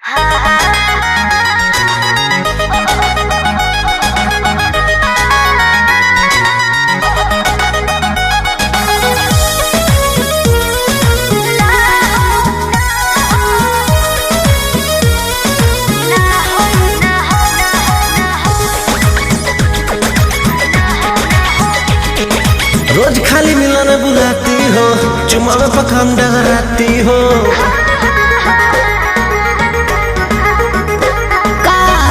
रोज खाली मिलन बुलाती हो, चुमा में पखान डगराती हो।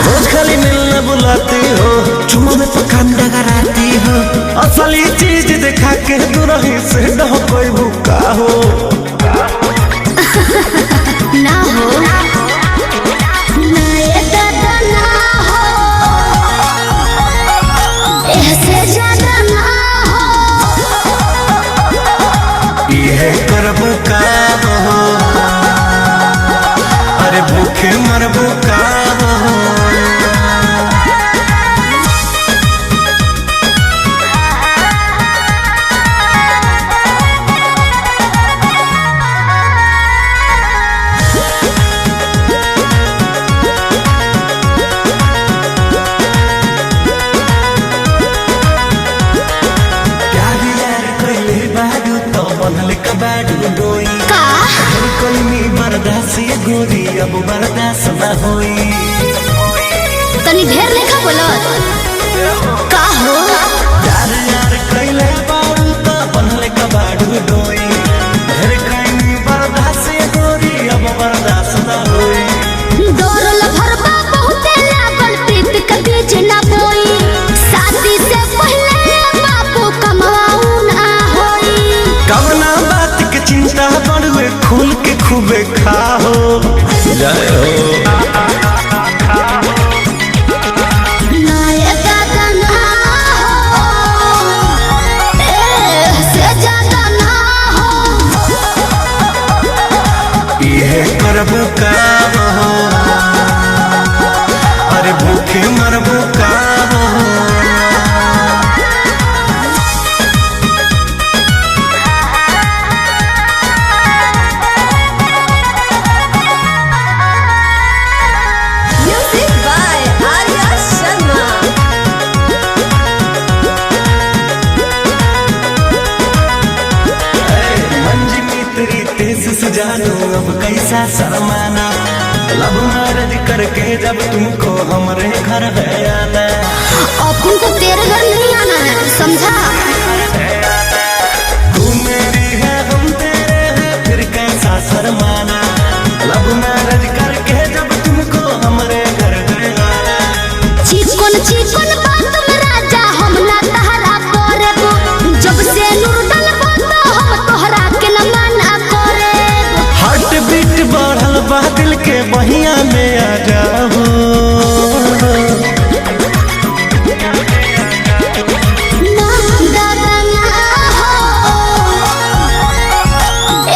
रोज खाली मिलन बुलाती हो, चुमा में पखान डगराती हो। असली चीज दिखा के दुरही से न कोई भूखा हो ना हो करबू का हो, अरे भूखे मरबू का हो। गोरी अब बर्दाश्त न होई, तनी ढेर लेखा बोलत का हो। यार यार कइले बारू त बनले कबाड़ू डोई, ढेर कइनी बर्दाश्त गोरी अब बर्दाश्त न होई। दौड़ल भरबा बहुते लागल प्रीत के बीच ना बोई, शादी से पहले बापू कमाऊ ना होई। कवना बात के चिंता बड़ुए खुल के खूबे खाओ जय हो। करबू का हो, अरे भूखे मरबू का हो। जानो अब कैसा शर्माना, लव मैरिज करके जब तुमको हमरे घर है आना। अब तुमको तेरे घर नहीं आना है, समझा। तू मेरी है हम तेरे हैं, फिर कैसा शर्माना। लव मैरिज करके जब तुमको हमरे घर है आना। चिकन चिकन बात में राजा हम ना तहरा करेबो, जब से नूर डलबो तो हम तोहरा के न माना करे। बीट बढ़ल बा दिल के बहिया में आ जाओ, ना दादा ना हो,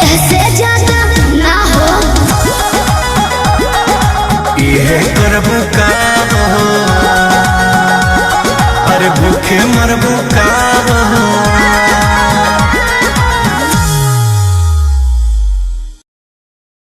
ऐसे ज्यादा ना हो। ये करबू का हो, अरे भूखे मरबू का हो।